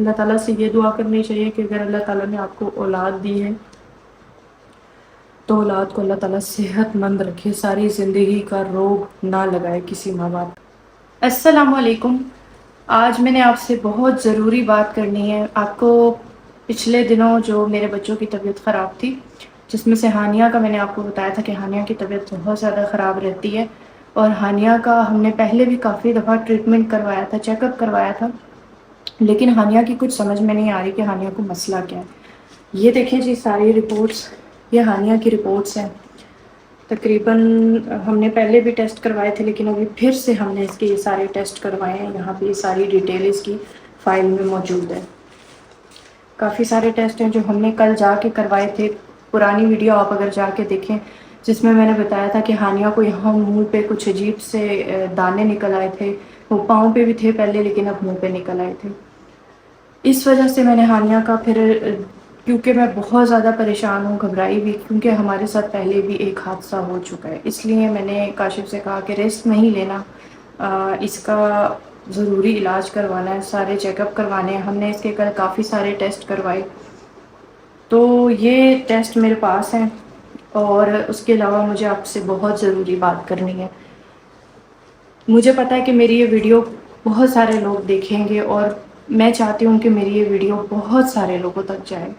اللہ تعالیٰ سے یہ دعا کرنی چاہیے کہ اگر اللہ تعالیٰ نے آپ کو اولاد دی ہے تو اولاد کو اللہ تعالیٰ صحت مند رکھے، ساری زندگی کا روگ نہ لگائے کسی ماں باپ۔ السلام علیکم۔ آج میں نے آپ سے بہت ضروری بات کرنی ہے۔ آپ کو پچھلے دنوں جو میرے بچوں کی طبیعت خراب تھی، جس میں سے ہانیہ کا میں نے آپ کو بتایا تھا کہ ہانیہ کی طبیعت بہت زیادہ خراب رہتی ہے، اور ہانیہ کا ہم نے پہلے بھی کافی دفعہ ٹریٹمنٹ کروایا تھا، چیک اپ کروایا تھا، لیکن ہانیہ کی کچھ سمجھ میں نہیں آ رہی کہ ہانیہ کو مسئلہ کیا ہے۔ یہ دیکھیں جی ساری رپورٹس، یہ ہانیہ کی رپورٹس ہیں۔ تقریباً ہم نے پہلے بھی ٹیسٹ کروائے تھے، لیکن ابھی پھر سے ہم نے اس کے یہ سارے ٹیسٹ کروائے ہیں۔ یہاں پہ یہ ساری ڈیٹیل اس کی فائل میں موجود ہے۔ کافی سارے ٹیسٹ ہیں جو ہم نے کل جا کے کروائے تھے۔ پرانی ویڈیو آپ اگر جا کے دیکھیں، جس میں نے بتایا تھا کہ ہانیہ کو یہاں منہ پہ کچھ عجیب سے دانے نکل آئے تھے، وہ پاؤں پہ بھی تھے پہلے لیکن اب منہ پہ نکل آئے تھے۔ اس وجہ سے میں نے ہانیہ کا پھر، کیونکہ میں بہت زیادہ پریشان ہوں، گھبرائی بھی، کیونکہ ہمارے ساتھ پہلے بھی ایک حادثہ ہو چکا ہے، اس لیے میں نے کاشف سے کہا کہ ریسک نہیں لینا، اس کا ضروری علاج کروانا ہے، سارے چیک اپ کروانے ہیں۔ ہم نے اس کے کل کافی سارے ٹیسٹ کروائے، تو یہ ٹیسٹ میرے پاس ہیں، اور اس کے علاوہ مجھے آپ سے بہت ضروری بات کرنی ہے۔ مجھے پتا ہے کہ میری یہ ویڈیو بہت سارے لوگ دیکھیں گے، اور میں چاہتی ہوں کہ میری یہ ویڈیو بہت سارے لوگوں تک جائے،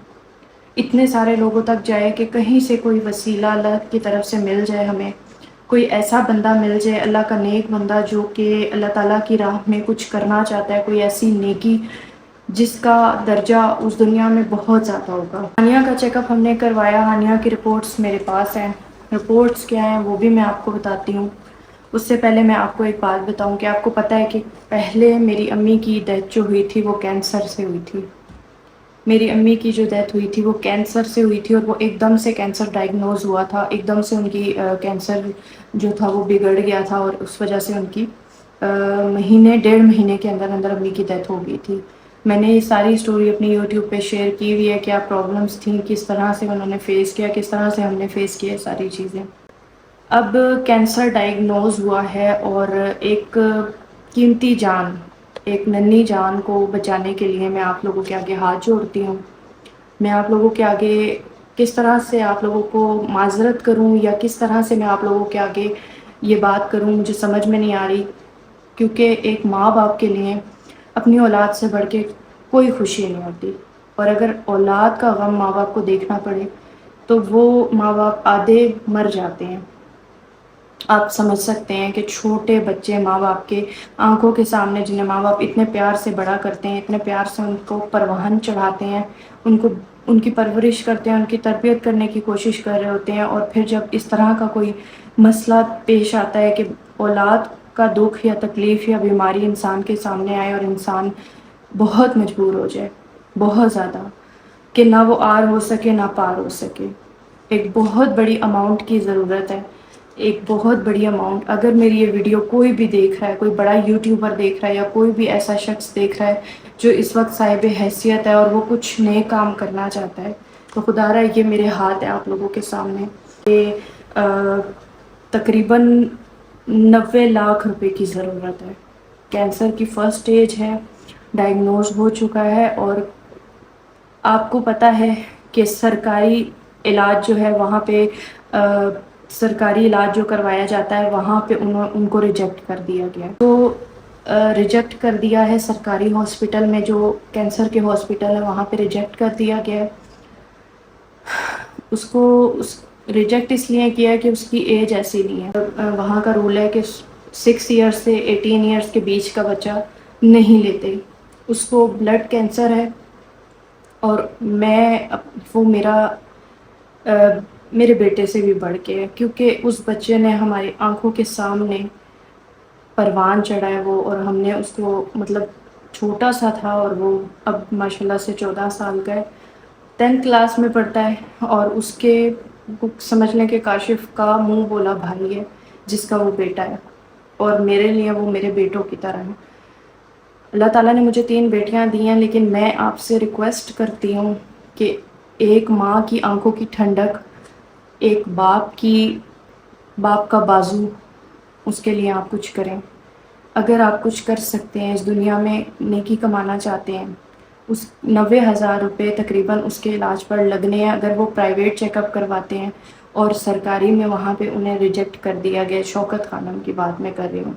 اتنے سارے لوگوں تک جائے کہ کہیں سے کوئی وسیلہ اللہ کی طرف سے مل جائے، ہمیں کوئی ایسا بندہ مل جائے، اللہ کا نیک بندہ جو کہ اللہ تعالیٰ کی راہ میں کچھ کرنا چاہتا ہے، کوئی ایسی نیکی جس کا درجہ اس دنیا میں بہت زیادہ ہوگا۔ ہانیہ کا چیک اپ ہم نے کروایا، ہانیہ کی رپورٹس میرے پاس ہیں۔ رپورٹس کیا ہیں وہ بھی میں آپ کو بتاتی ہوں۔ اس سے پہلے میں آپ کو ایک بات بتاؤں کہ آپ کو پتہ ہے کہ پہلے میری امی کی ڈیتھ جو ہوئی تھی وہ کینسر سے ہوئی تھی۔ میری امی کی جو ڈیتھ ہوئی تھی وہ کینسر سے ہوئی تھی، اور وہ ایک دم سے کینسر ڈائگنوز ہوا تھا، ایک دم سے ان کی کینسر جو تھا وہ بگڑ گیا تھا، اور اس وجہ سے ان کی مہینے 1.5 مہینے کے اندر اندر امی کی ڈیتھ ہو گئی تھی۔ میں نے یہ ساری سٹوری اپنی یوٹیوب پہ شیئر کی ہوئی ہے، کیا پرابلمس تھیں، کس طرح سے انہوں نے فیس کیا، کس طرح سے ہم نے فیس کیا، ساری چیزیں۔ اب کینسر ڈائگنوز ہوا ہے، اور ایک قیمتی جان، ایک ننھی جان کو بچانے کے لیے میں آپ لوگوں کے آگے ہاتھ جوڑتی ہوں۔ میں آپ لوگوں کے آگے کس طرح سے آپ لوگوں کو معذرت کروں، یا کس طرح سے میں آپ لوگوں کے آگے یہ بات کروں، مجھے سمجھ میں نہیں آ رہی، کیونکہ ایک ماں باپ کے لیے اپنی اولاد سے بڑھ کے کوئی خوشی نہیں ہوتی، اور اگر اولاد کا غم ماں باپ کو دیکھنا پڑے تو وہ ماں باپ آدھے مر جاتے ہیں۔ آپ سمجھ سکتے ہیں کہ چھوٹے بچے ماں باپ کے آنکھوں کے سامنے، جنہیں ماں باپ اتنے پیار سے بڑا کرتے ہیں، اتنے پیار سے ان کو پروان چڑھاتے ہیں، ان کی پرورش کرتے ہیں، ان کی تربیت کرنے کی کوشش کر رہے ہوتے ہیں، اور پھر جب اس طرح کا کوئی مسئلہ پیش آتا ہے کہ اولاد کا دکھ یا تکلیف یا بیماری انسان کے سامنے آئے، اور انسان بہت مجبور ہو جائے، بہت زیادہ، کہ نہ وہ آر ہو سکے نہ پار ہو سکے، ایک بہت بڑی اماؤنٹ کی ضرورت ہے، ایک بہت بڑی اماؤنٹ۔ اگر میری یہ ویڈیو کوئی بھی دیکھ رہا ہے، کوئی بڑا یوٹیوبر دیکھ رہا ہے، یا کوئی بھی ایسا شخص دیکھ رہا ہے جو اس وقت صاحب حیثیت ہے اور وہ کچھ نئے کام کرنا چاہتا ہے، تو خدا رہا یہ میرے ہاتھ ہے آپ لوگوں کے سامنے کہ تقریباً 90 لاکھ روپے کی ضرورت ہے۔ کینسر کی فرسٹ سٹیج ہے، ڈائگنوز ہو چکا ہے، اور آپ کو پتہ ہے کہ سرکاری علاج جو ہے وہاں پہ سرکاری علاج جو کروایا جاتا ہے وہاں پہ ان کو ریجیکٹ کر دیا گیا، تو ریجیکٹ کر دیا ہے سرکاری ہاسپٹل میں، جو کینسر کے ہاسپٹل ہے وہاں پہ ریجیکٹ کر دیا گیا ہے۔ اس کو ریجیکٹ اس لیے کیا کہ اس کی ایج ایسی نہیں ہے، وہاں کا رول ہے کہ 6 ایئرس سے 18 ایئرس کے بیچ کا بچہ نہیں لیتے۔ اس کو بلڈ کینسر ہے، اور وہ میرے بیٹے سے بھی بڑھ کے ہے، کیونکہ اس بچے نے ہماری آنکھوں کے سامنے پروان چڑھا ہے وہ، اور ہم نے اس کو مطلب چھوٹا سا تھا، اور وہ اب ماشاءاللہ سے 14 سال کا ہے، 10th کلاس میں پڑھتا ہے، اور اس کے سمجھ لیں کہ کاشف کا منہ بولا بھائی ہے جس کا وہ بیٹا ہے، اور میرے لیے وہ میرے بیٹوں کی طرح ہے۔ اللہ تعالیٰ نے مجھے 3 بیٹیاں دی ہیں، لیکن میں آپ سے ریکویسٹ کرتی ہوں کہ ایک ماں کی آنکھوں کی ٹھنڈک، ایک باپ کا بازو، اس کے لیے آپ کچھ کریں۔ اگر آپ کچھ کر سکتے ہیں، اس دنیا میں نیکی کمانا چاہتے ہیں، اس 90,000 روپے تقریباً اس کے علاج پر لگنے ہیں اگر وہ پرائیویٹ چیک اپ کرواتے ہیں، اور سرکاری میں وہاں پہ انہیں ریجیکٹ کر دیا گیا. شوکت خانم کی بات میں کر رہی ہوں،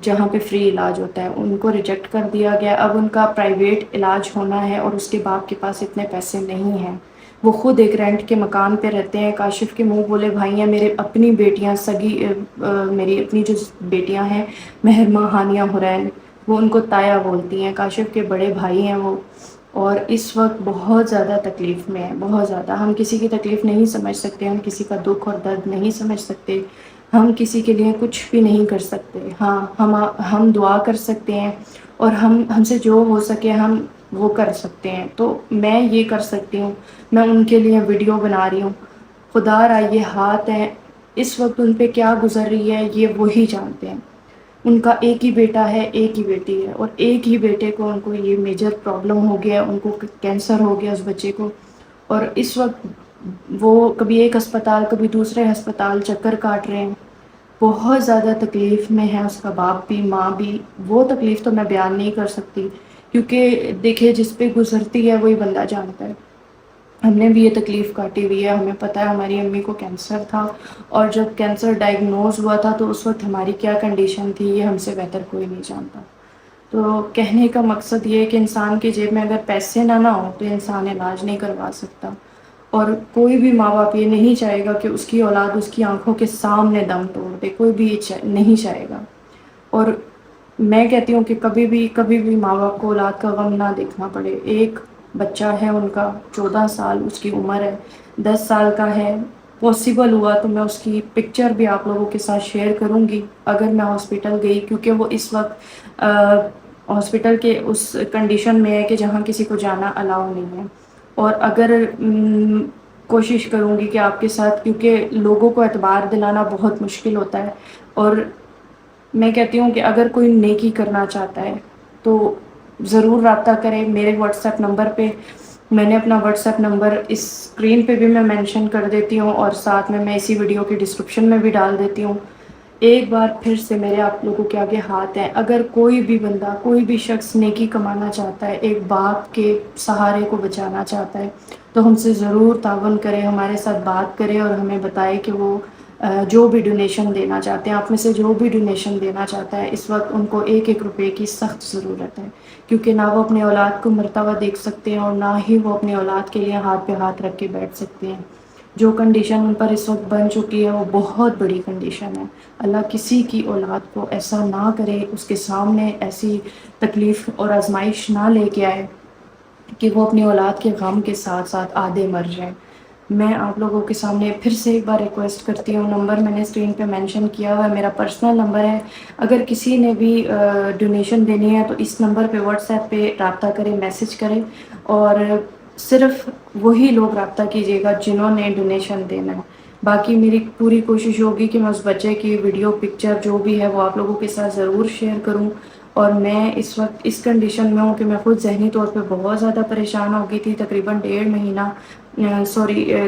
جہاں پہ فری علاج ہوتا ہے، ان کو ریجیکٹ کر دیا گیا. اب ان کا پرائیویٹ علاج ہونا ہے اور اس کے باپ کے پاس اتنے پیسے نہیں ہیں. وہ خود ایک رینٹ کے مکان پہ رہتے ہیں. کاشف کے منہ بولے بھائی ہیں، میرے اپنی بیٹیاں سگی میری اپنی جو بیٹیاں ہیں مہرمہ، ہانیہ، حرین، وہ ان کو تایا بولتی ہیں. کاشف کے بڑے بھائی ہیں وہ، اور اس وقت بہت زیادہ تکلیف میں ہے، بہت زیادہ. ہم کسی کی تکلیف نہیں سمجھ سکتے، ہم کسی کا دکھ اور درد نہیں سمجھ سکتے، ہم کسی کے لیے کچھ بھی نہیں کر سکتے. ہاں، ہم دعا کر سکتے ہیں، اور ہم سے جو ہو سکے ہم وہ کر سکتے ہیں. تو میں یہ کر سکتی ہوں، میں ان کے لیے ویڈیو بنا رہی ہوں. خدا را یہ ہاتھ ہیں، اس وقت ان پہ کیا گزر رہی ہے یہ وہی جانتے ہیں. ان کا ایک ہی بیٹا ہے، ایک ہی بیٹی ہے، اور ایک ہی بیٹے کو ان کو یہ میجر پرابلم ہو گیا، ان کو کینسر ہو گیا اس بچے کو. اور اس وقت وہ کبھی ایک ہسپتال کبھی دوسرے ہسپتال چکر کاٹ رہے ہیں. بہت زیادہ تکلیف میں ہے اس کا باپ بھی، ماں بھی. وہ تکلیف تو میں بیان نہیں کر سکتی، کیونکہ دیکھیں جس پہ گزرتی ہے وہی بندہ جانتا ہے. ہم نے بھی یہ تکلیف کاٹی ہوئی ہے، ہمیں پتہ ہے ہماری امی کو کینسر تھا، اور جب کینسر ڈائگنوز ہوا تھا تو اس وقت ہماری کیا کنڈیشن تھی یہ ہم سے بہتر کوئی نہیں جانتا. تو کہنے کا مقصد یہ ہے کہ انسان کی جیب میں اگر پیسے نہ ہو تو انسان علاج نہیں کروا سکتا. اور کوئی بھی ماں باپ یہ نہیں چاہے گا کہ اس کی اولاد اس کی آنکھوں کے سامنے دم توڑ دے، کوئی بھی یہ نہیں چاہے گا. اور میں کہتی ہوں کہ کبھی بھی ماں باپ کو اولاد کا غم نہ دیکھنا پڑے. ایک بچہ ہے ان کا، 14 سال اس کی عمر ہے، 10 سال کا ہے. پاسبل ہوا تو میں اس کی پکچر بھی آپ لوگوں کے ساتھ شیئر کروں گی اگر میں ہاسپٹل گئی، کیونکہ وہ اس وقت ہاسپٹل کے اس کنڈیشن میں ہے کہ جہاں کسی کو جانا الاؤ نہیں ہے. اور اگر کوشش کروں گی کہ آپ کے ساتھ، کیونکہ لوگوں کو اعتبار دلانا بہت مشکل ہوتا ہے، اور میں کہتی ہوں کہ اگر کوئی نیکی کرنا چاہتا ہے تو ضرور رابطہ کریں میرے واٹس ایپ نمبر پہ. میں نے اپنا واٹس ایپ نمبر اس اسکرین پہ بھی میں مینشن کر دیتی ہوں، اور ساتھ میں اسی ویڈیو کی ڈسکرپشن میں بھی ڈال دیتی ہوں. ایک بار پھر سے میرے آپ لوگوں کے آگے ہاتھ ہیں، اگر کوئی بھی بندہ، کوئی بھی شخص نیکی کمانا چاہتا ہے، ایک باپ کے سہارے کو بچانا چاہتا ہے، تو ہم سے ضرور تعاون کرے، ہمارے ساتھ بات کرے اور ہمیں بتائے کہ وہ جو بھی ڈونیشن دینا چاہتے ہیں، آپ میں سے جو بھی ڈونیشن دینا چاہتا ہے، اس وقت ان کو 1-1 روپے کی سخت ضرورت ہے. کیونکہ نہ وہ اپنے اولاد کو مرتا ہوا دیکھ سکتے ہیں، اور نہ ہی وہ اپنے اولاد کے لیے ہاتھ پہ ہاتھ رکھ کے بیٹھ سکتے ہیں. جو کنڈیشن ان پر اس وقت بن چکی ہے وہ بہت بڑی کنڈیشن ہے. اللہ کسی کی اولاد کو ایسا نہ کرے، اس کے سامنے ایسی تکلیف اور آزمائش نہ لے کے آئے کہ وہ اپنی اولاد کے غم کے ساتھ ساتھ آدھے مر جائیں. میں آپ لوگوں کے سامنے پھر سے ایک بار ریکویسٹ کرتی ہوں، نمبر میں نے اسکرین پہ مینشن کیا ہوا ہے، میرا پرسنل نمبر ہے. اگر کسی نے بھی ڈونیشن دینی ہے تو اس نمبر پہ واٹس ایپ پہ رابطہ کریں، میسج کریں، اور صرف وہی لوگ رابطہ کیجیے گا جنہوں نے ڈونیشن دینا ہے. باقی میری پوری کوشش ہوگی کہ میں اس بچے کی ویڈیو پکچر جو بھی ہے وہ آپ لوگوں کے ساتھ ضرور شیئر کروں. اور میں اس وقت اس کنڈیشن میں ہوں کہ میں خود ذہنی طور پہ بہت زیادہ پریشان ہو گئی تھی. تقریباً 1.5 مہینہ،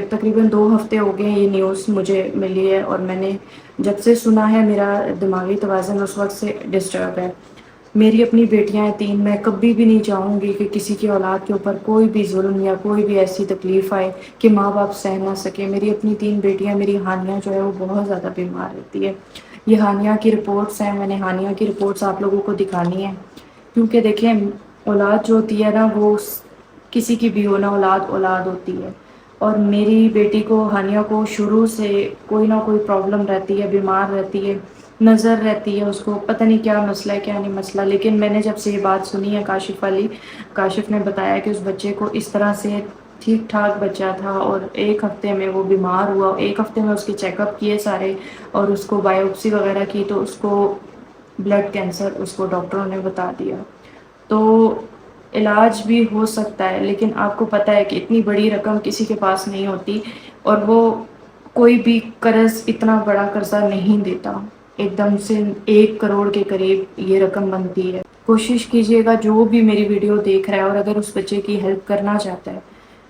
تقریباً 2 ہفتے ہو گئے یہ نیوز مجھے ملی ہے، اور میں نے جب سے سنا ہے میرا دماغی توازن اس وقت سے ڈسٹرب ہے. میری اپنی بیٹیاں ہیں 3، میں کبھی بھی نہیں چاہوں گی کہ کسی کی اولاد کے اوپر کوئی بھی ظلم یا کوئی بھی ایسی تکلیف آئے کہ ماں باپ سہ نہ سکے. میری اپنی 3 بیٹیاں، میری ہانیہ جو ہے وہ بہت زیادہ بیمار رہتی ہے. یہ ہانیہ کی رپورٹس ہیں، میں نے ہانیہ کی رپورٹس آپ لوگوں کو دکھانی ہے. کیونکہ دیکھیں اولاد جو ہوتی ہے نا، وہ کسی کی بھی ہونا اولاد ہوتی ہے. اور میری بیٹی کو، ہانیہ کو، شروع سے کوئی نہ کوئی پرابلم رہتی ہے، بیمار رہتی ہے، نظر رہتی ہے، اس کو پتہ نہیں کیا مسئلہ ہے کیا نہیں مسئلہ. لیکن میں نے جب سے یہ بات سنی ہے کاشف والی، کاشف نے بتایا کہ اس بچے کو اس طرح سے ٹھیک ٹھاک بچہ تھا اور 1 ہفتے میں وہ بیمار ہوا. 1 ہفتے میں اس کے چیک اپ کیے سارے، اور اس کو بایوپسی وغیرہ کی تو اس کو بلڈ کینسر اس کو ڈاکٹروں نے بتا دیا. تو علاج بھی ہو سکتا ہے، لیکن آپ کو پتہ ہے کہ اتنی بڑی رقم کسی کے پاس نہیں ہوتی، اور وہ کوئی بھی قرض اتنا بڑا قرضہ نہیں دیتا. ایک دم سے 1 کروڑ کے قریب یہ رقم بنتی ہے. کوشش کیجیے گا جو بھی میری ویڈیو دیکھ رہا ہے اور اگر اس بچے کی ہیلپ کرنا چاہتا ہے.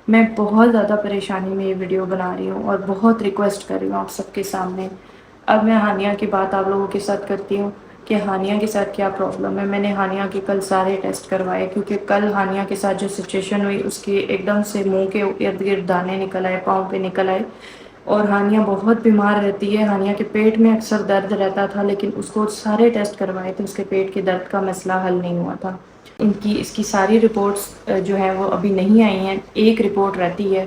میں بہت زیادہ پریشانی میں یہ ویڈیو بنا رہی ہوں اور بہت ریکویسٹ کر رہی ہوں آپ سب کے سامنے. اب میں ہانیہ کی بات آپ لوگوں کے ساتھ کرتی ہوں. کہ ہانیہ کے ساتھ کیا پرابلم ہے۔ میں نے ہانیہ کے کل سارے ٹیسٹ کروائے، کیونکہ کل ہانیہ کے ساتھ جو سچویشن ہوئی اس کی ایک دم سے منہ کے ارد گرد دانے نکل آئے، پاؤں پہ نکل آئے، اور ہانیہ بہت بیمار رہتی ہے۔ ہانیہ کے پیٹ میں اکثر درد رہتا تھا، لیکن اس کو سارے ٹیسٹ کروائے تھے، اس کے پیٹ کے درد کا مسئلہ حل نہیں ہوا تھا۔ اس کی ساری رپورٹس جو ہیں وہ ابھی نہیں آئی ہیں۔ ایک رپورٹ رہتی ہے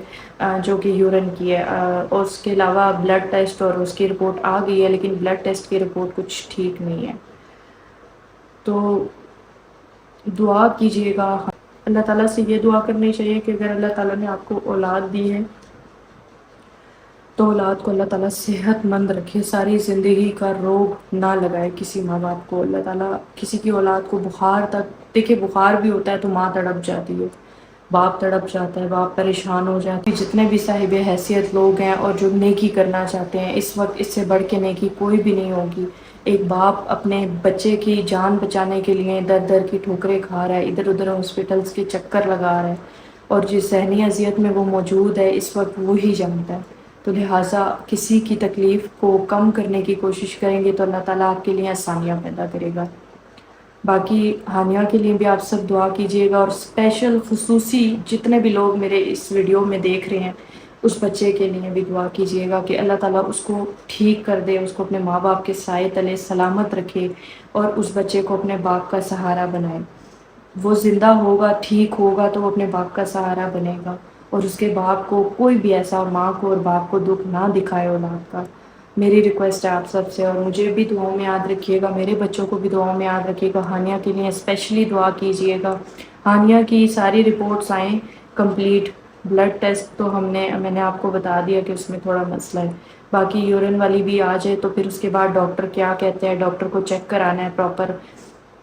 جو کہ یورین کی ہے، اور اس کے علاوہ بلڈ ٹیسٹ اور اس کی رپورٹ آ گئی ہے، لیکن بلڈ ٹیسٹ کی رپورٹ کچھ ٹھیک نہیں ہے۔ تو دعا کیجیے گا، اللہ تعالیٰ سے یہ دعا کرنی چاہیے کہ اگر اللہ تعالیٰ نے آپ کو اولاد دی ہے تو اولاد کو اللہ تعالیٰ صحت مند رکھے، ساری زندگی کا روگ نہ لگائے کسی ماں باپ کو۔ اللہ تعالیٰ کسی کی اولاد کو بخار تک، دیکھیں بخار بھی ہوتا ہے تو ماں تڑپ جاتی ہے، باپ تڑپ جاتا ہے، باپ پریشان ہو جاتے ہیں۔ جتنے بھی صاحب حیثیت لوگ ہیں اور جو نیکی کرنا چاہتے ہیں، اس وقت اس سے بڑھ کے نیکی کوئی بھی نہیں ہوگی۔ ایک باپ اپنے بچے کی جان بچانے کے لیے در در کی ٹھوکریں کھا رہا ہے، ادھر ادھر ہاسپٹلس کے چکر لگا رہا ہے، اور جس ذہنی اذیت میں وہ موجود ہے اس وقت وہی جانتا ہے۔ تو لہٰذا کسی کی تکلیف کو کم کرنے کی کوشش کریں گے تو اللہ تعالیٰ آپ کے لیے آسانیاں پیدا کرے گا۔ باقی ہانیہ کے لیے بھی آپ سب دعا کیجیے گا، اور اسپیشل خصوصی جتنے بھی لوگ میرے اس ویڈیو میں دیکھ رہے ہیں اس بچے کے لیے بھی دعا کیجیے گا کہ اللہ تعالیٰ اس کو ٹھیک کر دے، اس کو اپنے ماں باپ کے سائے تلے سلامت رکھے، اور اس بچے کو اپنے باپ کا سہارا بنائے۔ وہ زندہ ہوگا، ٹھیک ہوگا تو وہ اپنے باپ کا سہارا بنے گا، اور اس کے باپ کو کوئی بھی ایسا، اور ماں کو اور باپ کو دکھ نہ دکھائے اولاد کا۔ میری ریکویسٹ ہے آپ سب سے، اور مجھے بھی دعاؤں میں یاد رکھیے گا، میرے بچوں کو بھی دعاؤں میں یاد رکھیے گا۔ ہانیہ کے لیے اسپیشلی دعا کیجیے گا۔ ہانیہ کی ساری رپورٹس آئیں کمپلیٹ، بلڈ ٹیسٹ تو میں نے آپ کو بتا دیا کہ اس میں تھوڑا مسئلہ ہے، باقی یورین والی بھی آ جائے تو پھر اس کے بعد ڈاکٹر کیا کہتے ہیں، ڈاکٹر کو چیک کرانا ہے پراپر،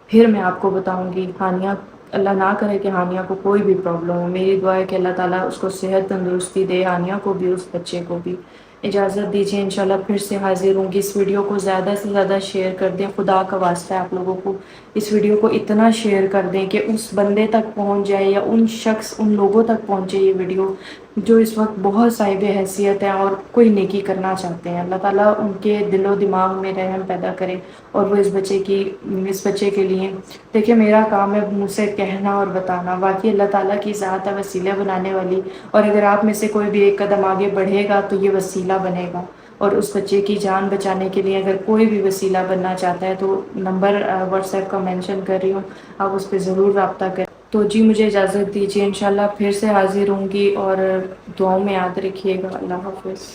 پھر میں آپ کو بتاؤں گی۔ ہانیہ، اللہ نہ کرے کہ ہانیہ کو کوئی بھی پرابلم ہو، میری دعا ہے کہ اللہ تعالیٰ اس کو صحت تندرستی دے، ہانیہ کو بھی اس بچے کو بھی۔ اجازت دیجیے، انشاءاللہ پھر سے حاضر ہوں گی۔ اس ویڈیو کو زیادہ سے زیادہ شیئر کر دیں، خدا کا واسطہ ہے آپ لوگوں کو اس ویڈیو کو اتنا شیئر کر دیں کہ اس بندے تک پہنچ جائے، یا ان لوگوں تک پہنچے یہ ویڈیو جو اس وقت بہت صاحب حیثیت ہیں اور کوئی نیکی کرنا چاہتے ہیں۔ اللہ تعالیٰ ان کے دل و دماغ میں رحم پیدا کرے، اور وہ اس بچے کے لیے، دیکھیں میرا کام ہے منہ سے کہنا اور بتانا، باقی اللہ تعالیٰ کی ذات ہے وسیلہ بنانے والی، اور اگر آپ میں سے کوئی بھی ایک قدم آگے بڑھے گا تو یہ وسیلہ بنے گا۔ اور اس بچے کی جان بچانے کے لیے اگر کوئی بھی وسیلہ بننا چاہتا ہے تو نمبر واٹس ایپ کا مینشن کر رہی ہوں، آپ اس پہ ضرور رابطہ کریں۔ تو جی مجھے اجازت دیجیے، انشاءاللہ پھر سے حاضر ہوں گی، اور دعاؤں میں یاد رکھیے گا۔ اللہ حافظ۔